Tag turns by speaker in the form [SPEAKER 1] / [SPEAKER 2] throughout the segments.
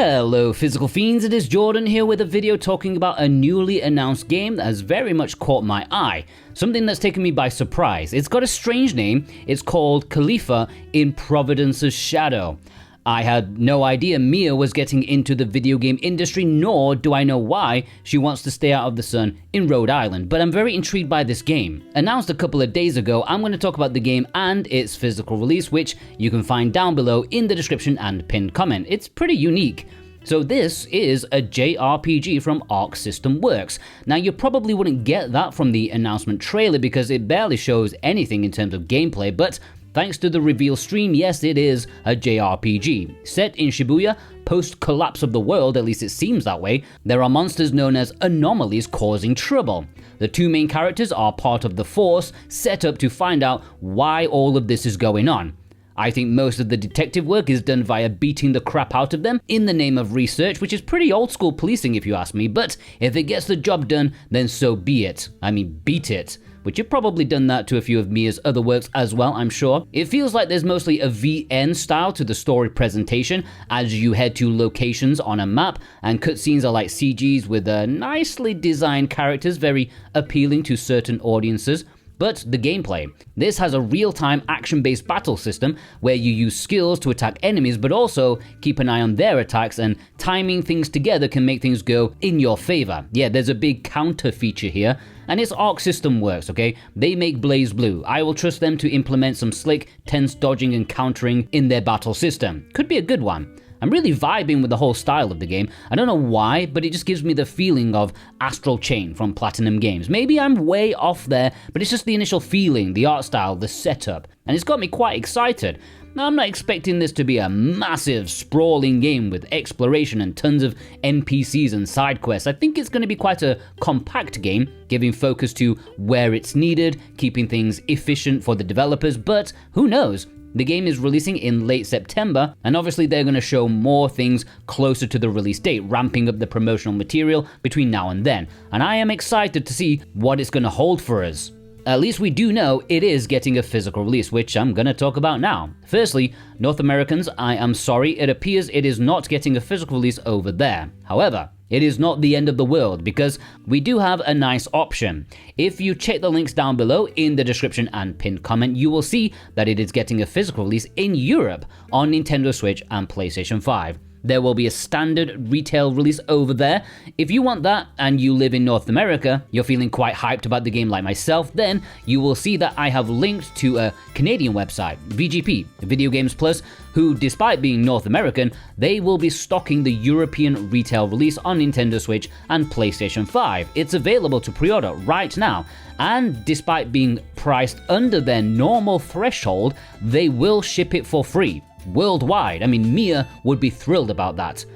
[SPEAKER 1] Hello physical fiends, it is Jordan here with a video talking about a newly announced game that has very much caught my eye. Something that's taken me by surprise. It's got a strange name, it's called Qliphah in Providence's shadow. I had no idea Mia was getting into the video game industry, nor do I know why she wants to stay out of the sun in Rhode Island, but I'm very intrigued by this game. Announced a couple of days ago, I'm going to talk about the game and its physical release, which you can find down below in the description and pinned comment. It's pretty unique. So this is a JRPG from Arc System Works. Now you probably wouldn't get that from the announcement trailer because it barely shows anything in terms of gameplay, but thanks to the reveal stream, yes, it is a JRPG. Set in Shibuya, post-collapse of the world, at least it seems that way, there are monsters known as anomalies causing trouble. The two main characters are part of the force, set up to find out why all of this is going on. I think most of the detective work is done via beating the crap out of them in the name of research, which is pretty old school policing if you ask me, but if it gets the job done, then so be it. I mean, beat it. Which you've probably done that to a few of Mia's other works as well, I'm sure. It feels like there's mostly a VN style to the story presentation as you head to locations on a map, and cutscenes are like CGs with nicely designed characters, very appealing to certain audiences. But the gameplay. This has a real-time action-based battle system where you use skills to attack enemies but also keep an eye on their attacks, and timing things together can make things go in your favor. Yeah, there's a big counter feature here, and it's Arc System Works, okay? They make Blaze Blue. I will trust them to implement some slick, tense dodging and countering in their battle system. Could be a good one. I'm really vibing with the whole style of the game. I don't know why, but it just gives me the feeling of Astral Chain from Platinum Games. Maybe I'm way off there, but it's just the initial feeling, the art style, the setup, and it's got me quite excited. Now, I'm not expecting this to be a massive, sprawling game with exploration and tons of NPCs and side quests. I think it's going to be quite a compact game, giving focus to where it's needed, keeping things efficient for the developers, but who knows? The game is releasing in late September, and obviously they're going to show more things closer to the release date, ramping up the promotional material between now and then. And I am excited to see what it's going to hold for us. At least we do know it is getting a physical release, which I'm going to talk about now. Firstly, North Americans, I am sorry, it appears it is not getting a physical release over there. However, it is not the end of the world because we do have a nice option. If you check the links down below in the description and pinned comment, you will see that it is getting a physical release in Europe on Nintendo Switch and PlayStation 5. There will be a standard retail release over there. If you want that and you live in North America, you're feeling quite hyped about the game like myself, then you will see that I have linked to a Canadian website, VGP, Video Games Plus, who, despite being North American, they will be stocking the European retail release on Nintendo Switch and PlayStation 5. It's available to pre-order right now, and despite being priced under their normal threshold, they will ship it for free. Worldwide. I mean, Mia would be thrilled about that.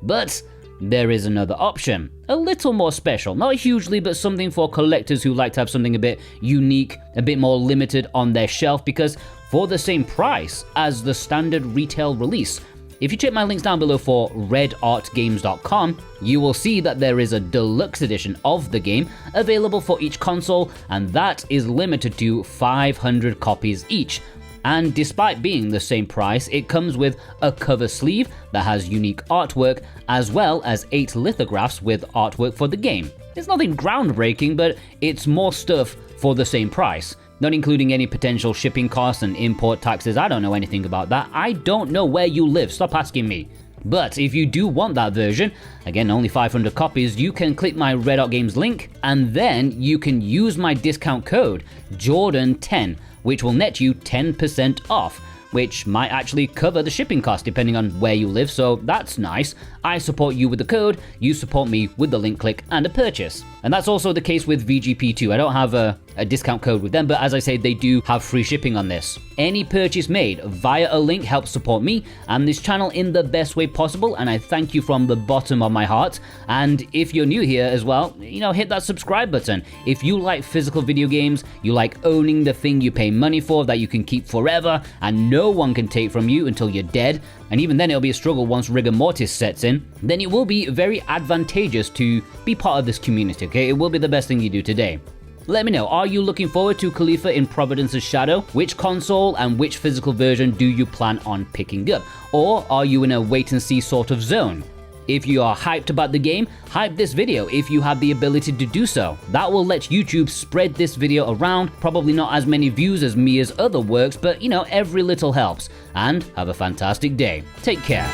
[SPEAKER 1] But there is another option. A little more special. Not hugely, but something for collectors who like to have something a bit unique, a bit more limited on their shelf, because for the same price as the standard retail release, if you check my links down below for redartgames.com, you will see that there is a deluxe edition of the game available for each console, and that is limited to 500 copies each. And despite being the same price, it comes with a cover sleeve that has unique artwork, as well as 8 lithographs with artwork for the game. It's nothing groundbreaking, but it's more stuff for the same price. Not including any potential shipping costs and import taxes. I don't know anything about that. I don't know where you live, stop asking me. But if you do want that version, again only 500 copies, you can click my Red Art Games link, and then you can use my discount code, Jordan10, which will net you 10% off, which might actually cover the shipping cost depending on where you live, so that's nice. I support you with the code, you support me with the link click and a purchase. And that's also the case with VGP too. I don't have a discount code with them, but as I say, they do have free shipping on this. Any purchase made via a link helps support me and this channel in the best way possible, and I thank you from the bottom of my heart. And if you're new here as well, hit that subscribe button. If you like physical video games, you like owning the thing you pay money for that you can keep forever and no one can take from you until you're dead, and even then it'll be a struggle once rigor mortis sets in, then it will be very advantageous to be part of this community, okay? It will be the best thing you do today. Let me know, are you looking forward to Qliphah in Providence's Shadow? Which console and which physical version do you plan on picking up? Or are you in a wait-and-see sort of zone? If you are hyped about the game, hype this video if you have the ability to do so. That will let YouTube spread this video around, probably not as many views as Mia's other works, but you know, every little helps. And have a fantastic day. Take care.